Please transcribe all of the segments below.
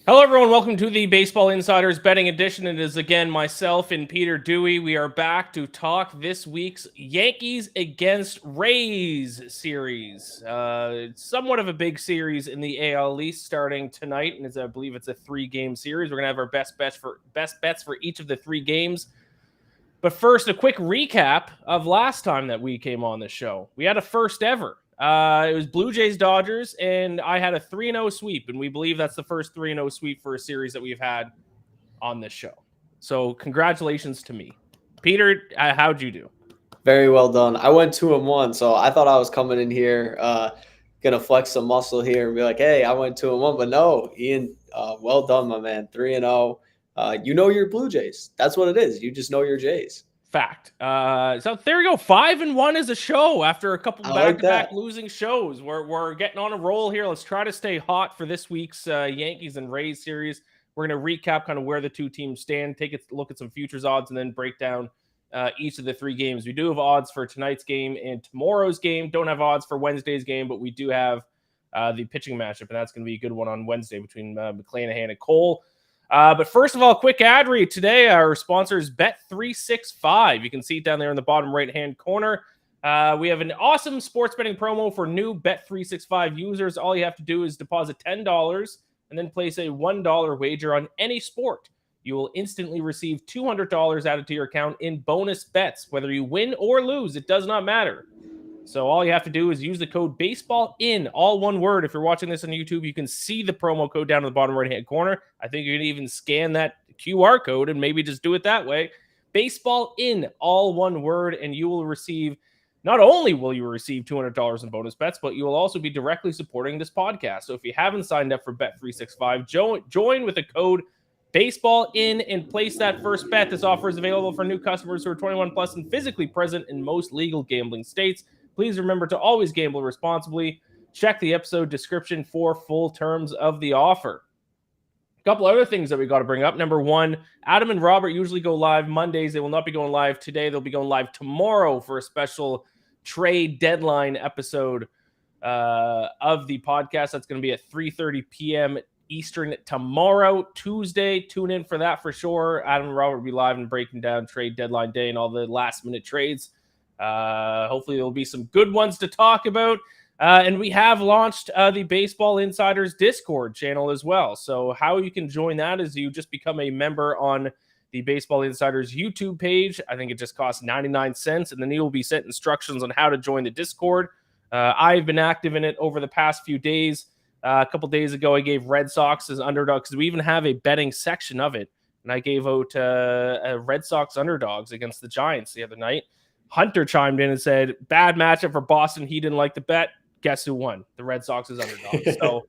Hello, everyone. Welcome to the Baseball Insiders Betting Edition. It is again myself and Peter Dewey. We are back to talk this week's Yankees against Rays series. It's somewhat of a big series in the AL East starting tonight, and I believe it's a 3-game series. We're gonna have our best bets for each of the 3 games. But first, a quick recap of last time that we came on the show. We had a first ever. It was Blue Jays Dodgers, and I had a 3-0 sweep, and we believe that's the first 3-0 sweep for a series that we've had on this show. So congratulations to me. Peter, how'd you do? Very well done. I went 2-1, so I thought I was coming in here, gonna flex some muscle here and be like, "Hey, I went 2-1," but no, Ian, well done, my man. 3-0. You know your Blue Jays. That's what it is. You just know your Jays. Fact. So there we go. 5-1 is a show after a couple I like back-to-back that. losing shows. We're getting on a roll here. Let's try to stay hot for this week's Yankees and Rays series. We're going to recap kind of where the two teams stand, take a look at some futures odds, and then break down each of the 3 games. We do have odds for tonight's game and tomorrow's game. Don't have odds for Wednesday's game, but we do have the pitching matchup, and that's going to be a good one on Wednesday between McClanahan and Cole. But first of all, quick ad read today. Our sponsor is Bet365. You can see it down there in the bottom right-hand corner. We have an awesome sports betting promo for new Bet365 users. All you have to do is deposit $10 and then place a $1 wager on any sport. You will instantly receive $200 added to your account in bonus bets. Whether you win or lose, it does not matter. So all you have to do is use the code BASEBALLIN, all one word. If you're watching this on YouTube, you can see the promo code down in the bottom right-hand corner. I think you can even scan that QR code and maybe just do it that way. BASEBALLIN, all one word, and you will receive, not only will you receive $200 in bonus bets, but you will also be directly supporting this podcast. So if you haven't signed up for Bet365, join with the code BASEBALLIN and place that first bet. This offer is available for new customers who are 21 plus and physically present in most legal gambling states. Please remember to always gamble responsibly. Check the episode description for full terms of the offer. A couple other things that we got to bring up. Number one, Adam and Robert usually go live Mondays. They will not be going live today. They'll be going live tomorrow for a special trade deadline episode of the podcast. That's going to be at 3:30 p.m. Eastern tomorrow, Tuesday. Tune in for that for sure. Adam and Robert will be live and breaking down trade deadline day and all the last minute trades. Hopefully there'll be some good ones to talk about. And we have launched the Baseball Insiders Discord channel as well. So how you can join that is you just become a member on the Baseball Insiders YouTube page. I think it just costs 99 cents. And then you'll be sent instructions on how to join the Discord. I've been active in it over the past few days. A couple days ago, I gave Red Sox as underdogs because we even have a betting section of it. And I gave out Red Sox underdogs against the Giants the other night. Hunter chimed in and said, bad matchup for Boston. He didn't like the bet. Guess who won? The Red Sox as underdogs. So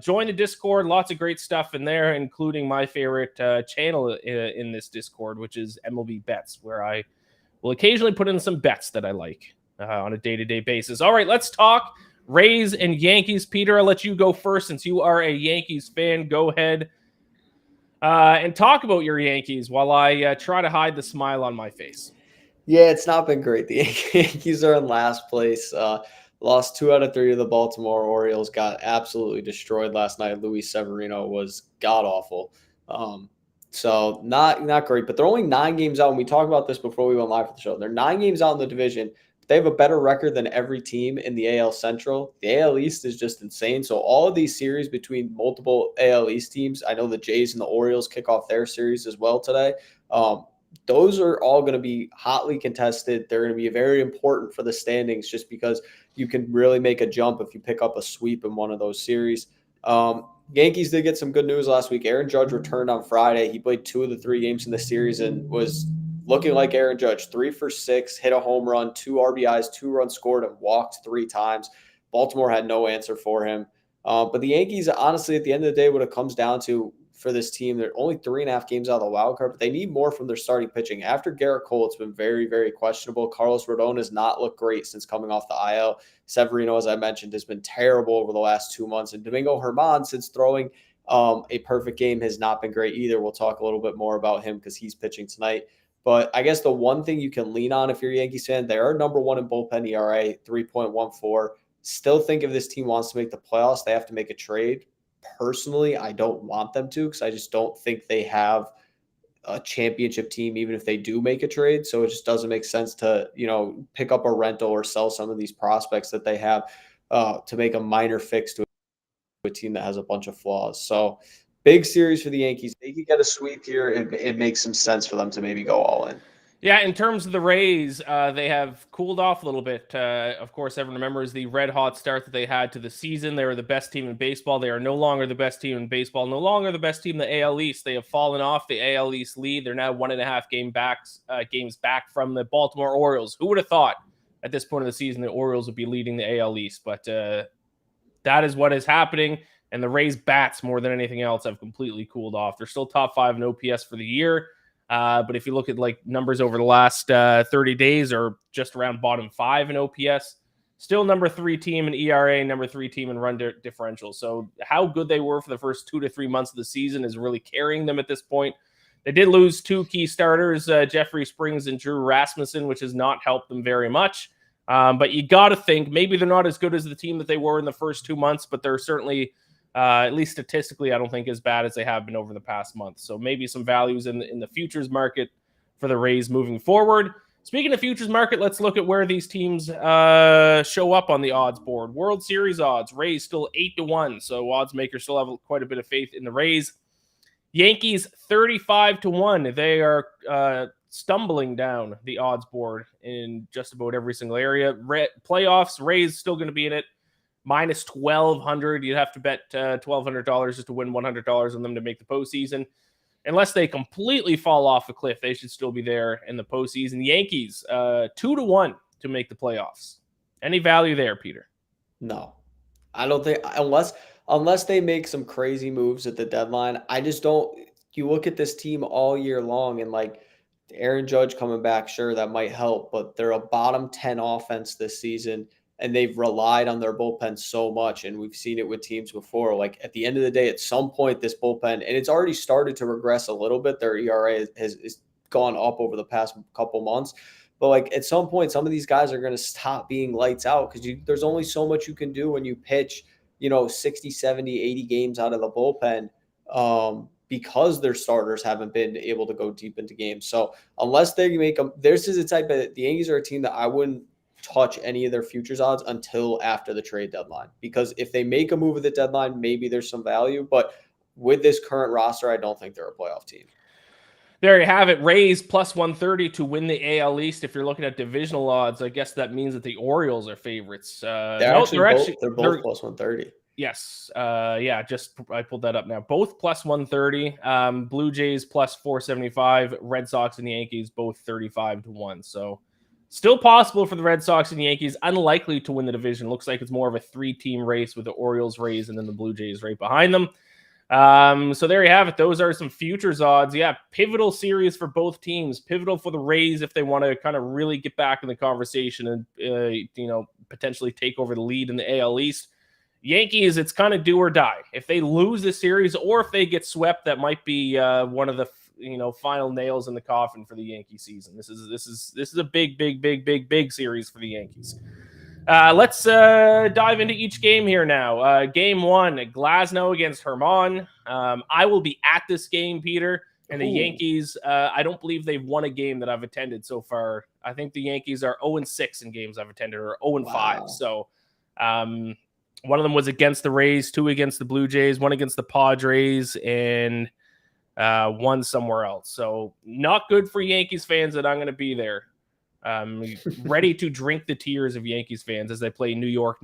join the Discord. Lots of great stuff in there, including my favorite channel in this Discord, which is MLB Bets, where I will occasionally put in some bets that I like on a day-to-day basis. All right, let's talk Rays and Yankees. Peter, I'll let you go first since you are a Yankees fan. Go ahead and talk about your Yankees while I try to hide the smile on my face. Yeah, it's not been great. The Yankees are in last place. Lost 2 out of 3 to the Baltimore Orioles. Got absolutely destroyed last night. Luis Severino was god awful. So not great. But they're only 9 games out. And we talked about this before we went live for the show. They're 9 games out in the division. But they have a better record than every team in the AL Central. The AL East is just insane. So all of these series between multiple AL East teams, I know the Jays and the Orioles kick off their series as well today. Those are all going to be hotly contested. They're going to be very important for the standings just because you can really make a jump if you pick up a sweep in one of those series. Yankees did get some good news last week. Aaron Judge returned on Friday. He played 2 of the 3 games in the series and was looking like Aaron Judge. 3 for 6, hit a home run, 2 RBIs, 2 runs scored, and walked 3 times. Baltimore had no answer for him. But the Yankees, honestly, at the end of the day, what it comes down to for this team, they're only 3.5 games out of the wild card, but they need more from their starting pitching. After Garrett Cole, it's been very, very questionable. Carlos Rodon has not looked great since coming off the IL. Severino, as I mentioned, has been terrible over the last 2 months. And Domingo Germán, since throwing a perfect game, has not been great either. We'll talk a little bit more about him because he's pitching tonight. But I guess the one thing you can lean on if you're a Yankees fan, they are number 1 in bullpen ERA, 3.14. Still think if this team wants to make the playoffs, they have to make a trade. personally, I don't want them to because I just don't think they have a championship team, even if they do make a trade. So it just doesn't make sense to, pick up a rental or sell some of these prospects that they have to make a minor fix to a team that has a bunch of flaws. So big series for the Yankees. They could get a sweep here. It makes some sense for them to maybe go all in. Yeah, in terms of the Rays, they have cooled off a little bit. Of course, everyone remembers the red-hot start that they had to the season. They were the best team in baseball. They are no longer the best team in baseball, no longer the best team in the AL East. They have fallen off the AL East lead. They're now 1.5 games back from the Baltimore Orioles. Who would have thought at this point of the season the Orioles would be leading the AL East? But that is what is happening, and the Rays bats, more than anything else, have completely cooled off. They're still top 5 in OPS for the year. But if you look at numbers over the last 30 days, or just around bottom 5 in OPS, still number 3 team in ERA, number 3 team in run differential. So how good they were for the first 2 to 3 months of the season is really carrying them at this point. They did lose 2 key starters, Jeffrey Springs and Drew Rasmussen, which has not helped them very much. But you got to think maybe they're not as good as the team that they were in the first 2 months, but they're certainly at least statistically, I don't think as bad as they have been over the past month. So maybe some values in the futures market for the Rays moving forward. Speaking of futures market, let's look at where these teams show up on the odds board. World Series odds, Rays still 8-1. So odds makers still have quite a bit of faith in the Rays. Yankees 35-1. They are stumbling down the odds board in just about every single area. Playoffs, Rays still going to be in it. Minus 1,200. You'd have to bet $1,200 just to win $100 on them to make the postseason. Unless they completely fall off a cliff, they should still be there in the postseason. The Yankees, 2-1 to make the playoffs. Any value there, Peter? No, I don't think unless they make some crazy moves at the deadline. I just don't. You look at this team all year long, and Aaron Judge coming back, sure, that might help, but they're a bottom 10 offense this season. And they've relied on their bullpen so much, and we've seen it with teams before. At the end of the day, at some point, this bullpen, and it's already started to regress a little bit. Their ERA has gone up over the past couple months. But at some point, some of these guys are going to stop being lights out because there's only so much you can do when you pitch, 60, 70, 80 games out of the bullpen because their starters haven't been able to go deep into games. So unless they make them, this is a type of the Yankees are a team that I wouldn't touch any of their futures odds until after the trade deadline, because if they make a move at the deadline, maybe there's some value, but with this current roster, I don't think they're a playoff team. There you have it. Rays plus 130 to win the AL East. If you're looking at divisional odds, I guess that means that the Orioles are favorites. They're both plus 130. Yes. I pulled that up now. Both plus 130. Blue Jays plus 475. Red Sox and the Yankees both 35-1. So still possible for the Red Sox and Yankees. Unlikely to win the division. Looks like it's more of a 3-team race with the Orioles, Rays, and then the Blue Jays right behind them. So there you have it. Those are some futures odds. Yeah, pivotal series for both teams. Pivotal for the Rays if they want to kind of really get back in the conversation and potentially take over the lead in the AL East. Yankees, it's kind of do or die. If they lose the series or if they get swept, that might be one of the final nails in the coffin for the Yankee season. This is a big series for the Yankees. Let's dive into each game here now. Game 1, Glasnow against Herman. I will be at this game, Peter. And the Yankees, I don't believe they've won a game that I've attended so far. I think the Yankees are 0-6 in games I've attended, or 0-5. Wow. So one of them was against the Rays, 2 against the Blue Jays, 1 against the Padres, and 1 somewhere else. So not good for Yankees fans that I'm going to be there. Ready to drink the tears of Yankees fans as they play New York,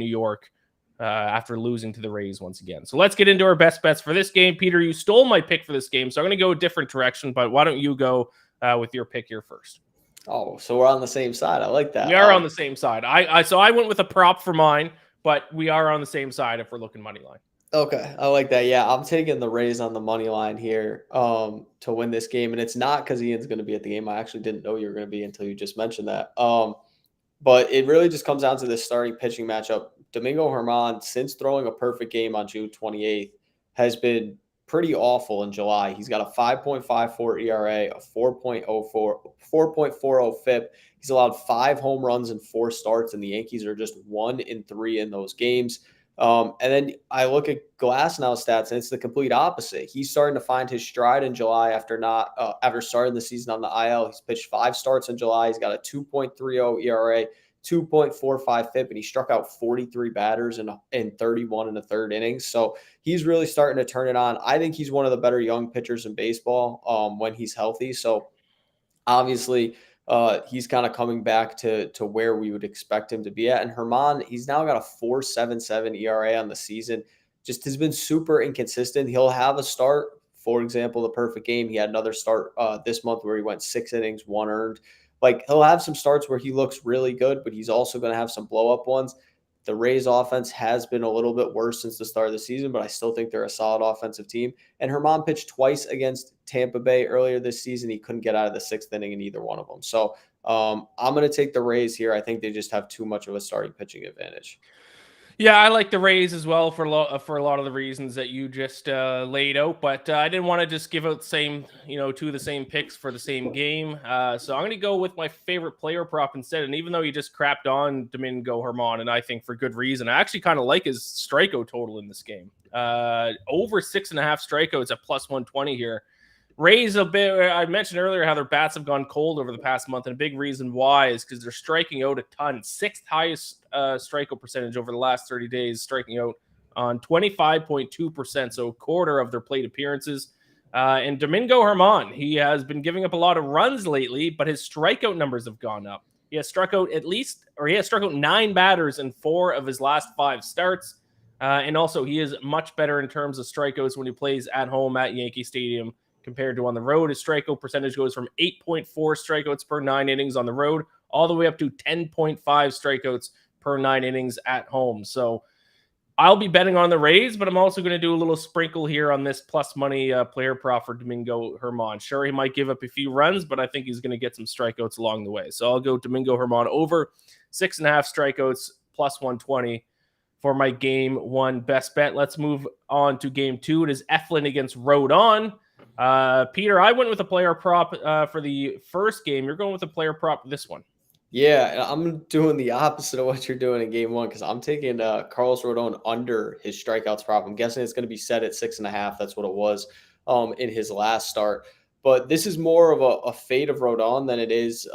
after losing to the Rays once again. So let's get into our best bets for this game. Peter, you stole my pick for this game, so I'm going to go a different direction, but why don't you go with your pick here first? Oh, so we're on the same side. I like that. We are on the same side. So I went with a prop for mine, but we are on the same side if we're looking money line. Okay, I like that. Yeah, I'm taking the Rays on the money line here to win this game, and it's not because Ian's going to be at the game. I actually didn't know you were going to be until you just mentioned that. But it really just comes down to this starting pitching matchup. Domingo Germán, since throwing a perfect game on June 28th, has been pretty awful in July. He's got a 5.54 ERA, a 4.40 FIP. He's allowed 5 home runs in 4 starts, and the Yankees are just 1-3 in those games. And then I look at Glasnow stats, and it's the complete opposite. He's starting to find his stride in July after starting the season on the IL. He's pitched 5 starts in July. He's got a 2.30 ERA, 2.45 FIP, and he struck out 43 batters in 31 in the third innings. So he's really starting to turn it on. I think he's one of the better young pitchers in baseball when he's healthy. So obviously, he's kind of coming back to where we would expect him to be at. And Herman, he's now got a 4.77 ERA on the season. Just has been super inconsistent. He'll have a start. For example, the perfect game. He had another start this month where he went 6 innings, 1 earned. Like, he'll have some starts where he looks really good, but he's also going to have some blow up ones. The Rays offense has been a little bit worse since the start of the season, but I still think they're a solid offensive team. And Herman pitched twice against Tampa Bay earlier this season. He couldn't get out of the 6th inning in either one of them. So I'm going to take the Rays here. I think they just have too much of a starting pitching advantage. Yeah, I like the Rays as well for a lot of the reasons that you just laid out. But I didn't want to just give out the same, two of the same picks for the same game. So I'm going to go with my favorite player prop instead. And even though you just crapped on Domingo Herman, and I think for good reason, I actually kind of like his strikeout total in this game. Over 6.5 strikeouts at plus 120 here. Rays a bit. I mentioned earlier how their bats have gone cold over the past month, and a big reason why is because they're striking out a ton. 6th highest strikeout percentage over the last 30 days, striking out on 25.2%, so a quarter of their plate appearances. And Domingo Herman, he has been giving up a lot of runs lately, but his strikeout numbers have gone up. He has struck out 9 batters in 4 of his last 5 starts. And also, he is much better in terms of strikeouts when he plays at home at Yankee Stadium compared to on the road. His strikeout percentage goes from 8.4 strikeouts per 9 innings on the road all the way up to 10.5 strikeouts per 9 innings at home. So I'll be betting on the Rays, but I'm also going to do a little sprinkle here on this plus money player prop for Domingo Herman. Sure, he might give up a few runs, but I think he's going to get some strikeouts along the way. So I'll go Domingo Herman over 6.5 strikeouts plus 120 for my game 1 best bet. Let's move on to game 2. It is Eflin against Rodon. Peter, I went with a player prop for the first game. You're going with a player prop for this one. Yeah, I'm doing the opposite of what you're doing in game 1 because I'm taking Carlos Rodon under his strikeouts prop. I'm guessing it's going to be set at 6.5. That's what it was in his last start. But this is more of a fate of Rodon than it is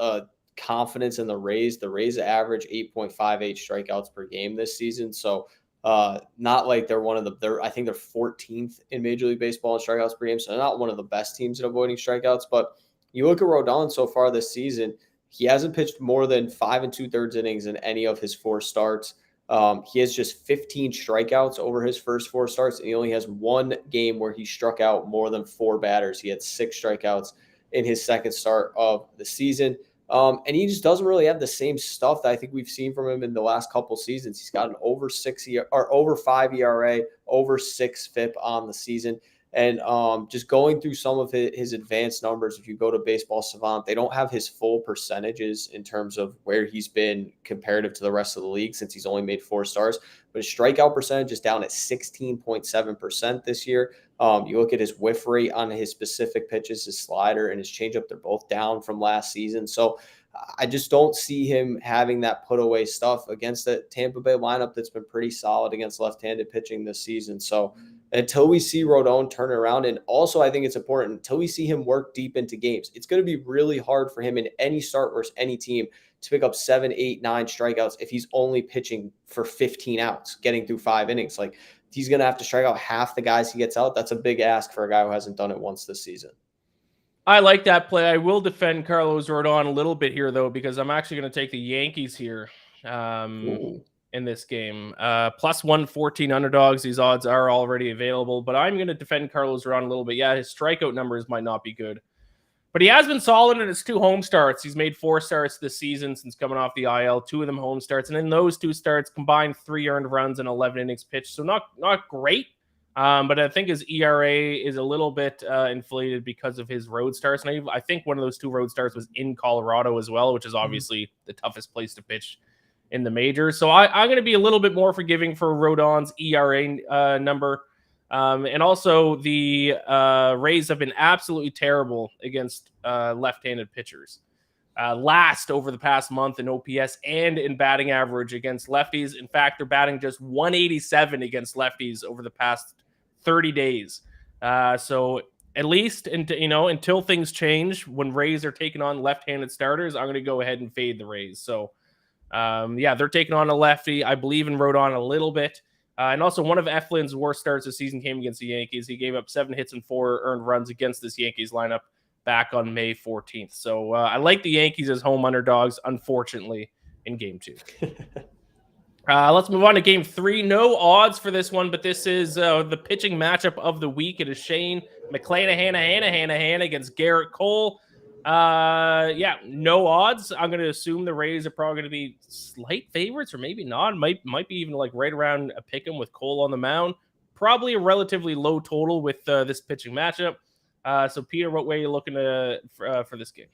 confidence in the Rays. The Rays average 8.58 strikeouts per game this season. So not like they're one of I think they're 14th in Major League Baseball in strikeouts per game. So they're not one of the best teams at avoiding strikeouts. But you look at Rodon so far this season, he hasn't pitched more than 5 2/3 innings in any of his 4 starts. He has just 15 strikeouts over his first 4 starts, and he only has 1 game where he struck out more than 4 batters. He had 6 strikeouts in his second start of the season. And he just doesn't really have the same stuff that I think we've seen from him in the last couple seasons. He's got an over 5 ERA, over 6 FIP on the season. And just going through some of his advanced numbers, if you go to Baseball Savant, they don't have his full percentages in terms of where he's been comparative to the rest of the league since he's only made 4 starts. But his strikeout percentage is down at 16.7% this year. You look at his whiff rate on his specific pitches, his slider and his changeup, they're both down from last season. So I just don't see him having that put away stuff against the Tampa Bay lineup that's been pretty solid against left-handed pitching this season. So until we see Rodon turn around, and also I think it's important until we see him work deep into games, it's going to be really hard for him in any start versus any team to pick up 7, 8, 9 strikeouts if he's only pitching for 15 outs, getting through 5 innings. Like, he's going to have to strike out half the guys he gets out. That's a big ask for a guy who hasn't done it once this season. I like that play. I will defend Carlos Rodon a little bit here, though, because I'm actually going to take the Yankees here in this game. Plus 114 underdogs. These odds are already available, but I'm going to defend Carlos Rodon a little bit. Yeah, his strikeout numbers might not be good, but he has been solid in his 2 home starts. He's made 4 starts this season since coming off the IL, 2 of them home starts. And in those 2 starts, combined 3 earned runs and 11 innings pitched. So not great. But I think his ERA is a little bit inflated because of his road starts. And I think one of those 2 road starts was in Colorado as well, which is obviously the toughest place to pitch in the majors. So I'm going to be a little bit more forgiving for Rodon's ERA number. And also the Rays have been absolutely terrible against left-handed pitchers. last over the past month in OPS and in batting average against lefties. In fact, they're batting just 187 against lefties over the past 30 days. So at least until things change, when Rays are taking on left-handed starters, I'm going to go ahead and fade the Rays. So they're taking on a lefty. I believe in Rodon a little bit. And also, one of Eflin's worst starts this season came against the Yankees. He gave up 7 hits and 4 earned runs against this Yankees lineup back on May 14th. So I like the Yankees as home underdogs, unfortunately, in Game 2. Let's move on to Game 3. No odds for this one, but this is the pitching matchup of the week. It is Shane McClanahan against Garrett Cole. No odds. I'm going to assume the Rays are probably going to be slight favorites, or maybe not. Might be even like right around a pick 'em with Cole on the mound. Probably a relatively low total with this pitching matchup. So, Peter, what way are you looking for this game?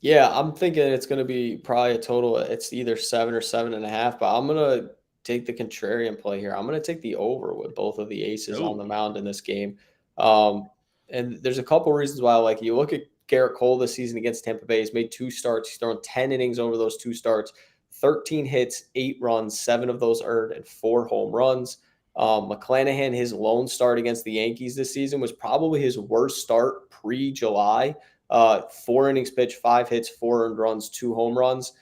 Yeah, I'm thinking it's going to be probably a total. It's either 7 or 7.5, but I'm going to take the contrarian play here. I'm going to take the over with both of the aces on the mound in this game. And there's a couple reasons why I like it. You look at Garrett Cole this season against Tampa Bay. He's made 2 starts. He's thrown 10 innings over those 2 starts, 13 hits, 8 runs, 7 of those earned, and 4 home runs. McClanahan, his lone start against the Yankees this season was probably his worst start pre-July. 4 innings pitched, 5 hits, 4 earned runs, 2 home runs.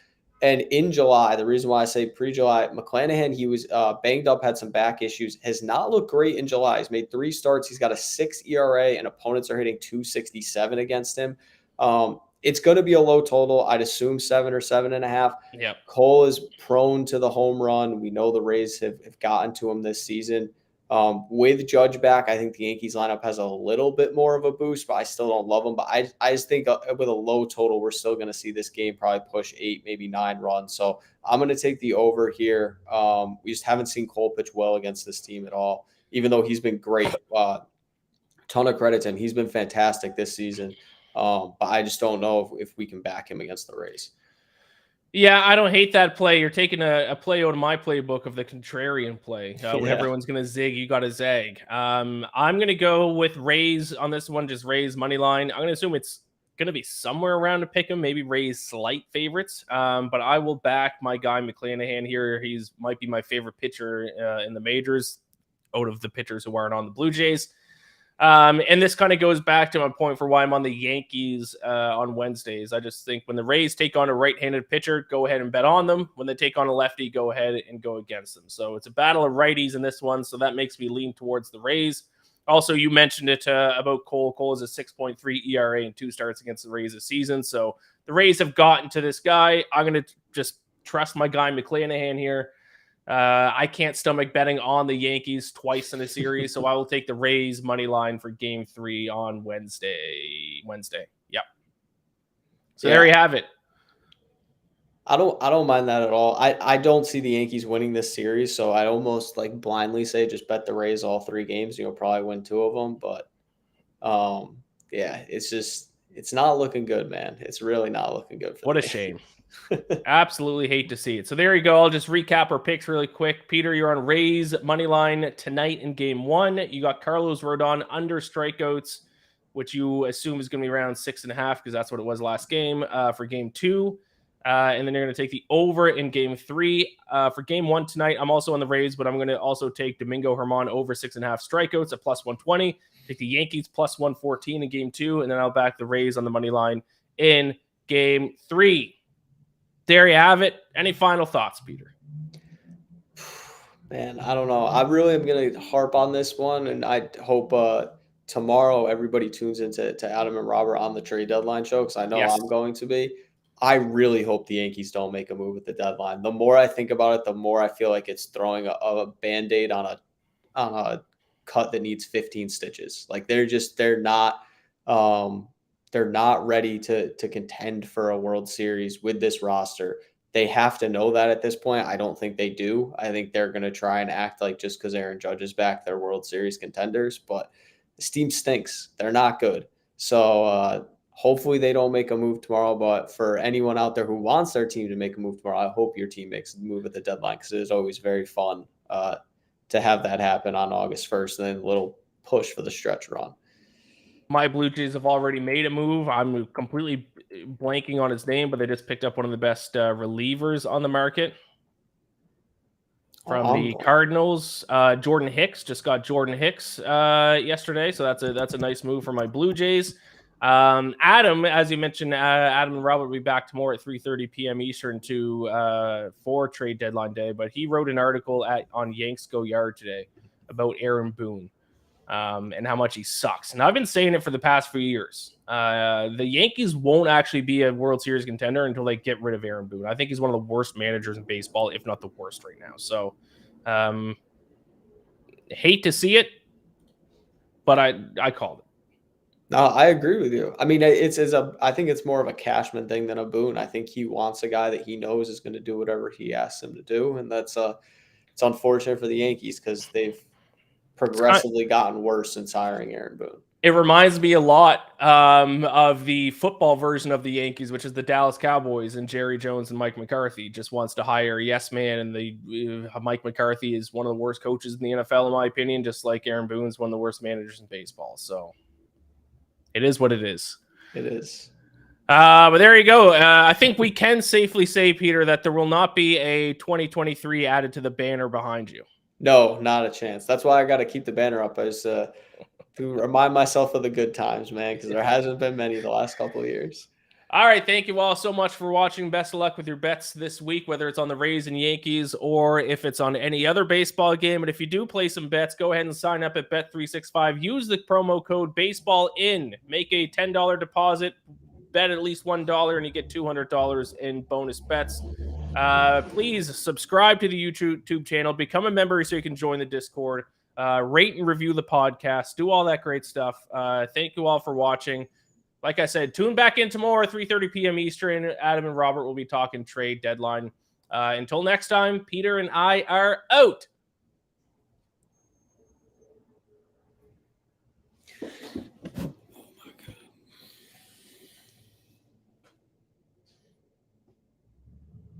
And in July, the reason why I say pre-July, McClanahan, he was banged up, had some back issues, has not looked great in July. He's made 3 starts. He's got a 6 ERA, and opponents are hitting 267 against him. It's going to be a low total. I'd assume 7 or 7.5. Yep. Cole is prone to the home run. We know the Rays have gotten to him this season. With Judge back, I think the Yankees lineup has a little bit more of a boost, but I still don't love them. But I just think with a low total, we're still going to see this game probably push 8, maybe 9 runs. So I'm going to take the over here. We just haven't seen Cole pitch well against this team at all, even though he's been great. Ton of credit to him. He's been fantastic this season. But I just don't know if we can back him against the Rays. Yeah, I don't hate that play. You're taking a play out of my playbook of the contrarian play. When everyone's going to zig, you got to zag. I'm going to go with Rays on this one, just Rays money line. I'm going to assume it's going to be somewhere around to pick 'em, maybe Rays slight favorites. But I will back my guy McClanahan here. He's might be my favorite pitcher in the majors out of the pitchers who aren't on the Blue Jays. And this kind of goes back to my point for why I'm on the Yankees on Wednesdays. I just think when the Rays take on a right-handed pitcher, go ahead and bet on them. When they take on a lefty, go ahead and go against them. So it's a battle of righties in this one, so that makes me lean towards the Rays. Also, you mentioned it about Cole. Cole is a 6.3 ERA and 2 starts against the Rays this season. So the Rays have gotten to this guy. I'm going to just trust my guy McClanahan here. I can't stomach betting on the Yankees twice in a series, so I will take the Rays money line for Game 3 on Wednesday. Yep. So there you have it. I don't mind that at all. I don't see the Yankees winning this series, so I almost like blindly say just bet the Rays all 3 games. You'll probably win 2 of them, but it's not looking good, man. It's really not looking good. What a shame. Absolutely hate to see it. So there you go. I'll just recap our picks really quick. Peter, you're on Rays money line tonight in Game 1. You got Carlos Rodon under strikeouts, which you assume is going to be around 6.5 because that's what it was last game for Game 2. And then you're going to take the over in Game 3. For Game 1 tonight, I'm also on the Rays, but I'm going to also take Domingo Germán over 6.5 strikeouts at plus 120. Take the Yankees plus 114 in Game 2, and then I'll back the Rays on the money line in Game 3. There you have it. Any final thoughts, Peter? Man, I don't know. I really am going to harp on this one, and I hope tomorrow everybody tunes into Adam and Robert on the trade deadline show because I know I'm going to be. I really hope the Yankees don't make a move at the deadline. The more I think about it, the more I feel like it's throwing a Band-Aid on a cut that needs 15 stitches. Like they're not ready to contend for a World Series with this roster. They have to know that at this point. I don't think they do. I think they're going to try and act like just because Aaron Judge is back, they're World Series contenders. But this team stinks. They're not good. So hopefully they don't make a move tomorrow. But for anyone out there who wants their team to make a move tomorrow, I hope your team makes a move at the deadline because it is always very fun to have that happen on August 1st and then a little push for the stretch run. My Blue Jays have already made a move. I'm completely blanking on his name, but they just picked up one of the best relievers on the market from the Cardinals. Jordan Hicks just got Jordan Hicks yesterday, so that's a nice move for my Blue Jays. Adam, as you mentioned, Adam and Robert will be back tomorrow at 3:30 p.m. Eastern for trade deadline day. But he wrote an article on Yanks Go Yard today about Aaron Boone and how much he sucks. And I've been saying it for the past few years. The Yankees won't actually be a World Series contender until they get rid of Aaron Boone. I think he's one of the worst managers in baseball, if not the worst right now. So, hate to see it, but I called it. No, I agree with you. I mean, I think it's more of a Cashman thing than a Boone. I think he wants a guy that he knows is going to do whatever he asks him to do, and it's unfortunate for the Yankees because they've progressively gotten worse since hiring Aaron Boone. It reminds me a lot of the football version of the Yankees, which is the Dallas Cowboys, and Jerry Jones and Mike McCarthy just wants to hire a yes man, and Mike McCarthy is one of the worst coaches in the NFL, in my opinion, just like Aaron Boone is one of the worst managers in baseball. So it is what it is. It is. But there you go. I think we can safely say, Peter, that there will not be a 2023 added to the banner behind you. No, not a chance. That's why I got to keep the banner up. I just to remind myself of the good times, man, because there hasn't been many the last couple of years. All right. Thank you all so much for watching. Best of luck with your bets this week, whether it's on the Rays and Yankees or if it's on any other baseball game. And if you do play some bets, go ahead and sign up at Bet365. Use the promo code BaseballIN. Make a $10 deposit. Bet at least $1 and you get $200 in bonus bets. Please subscribe to the YouTube channel. Become a member so you can join the Discord. Rate and review the podcast. Do all that great stuff. Thank you all for watching. Like I said, tune back in tomorrow, 3:30 p.m. Eastern. Adam and Robert will be talking trade deadline. Until next time, Peter and I are out.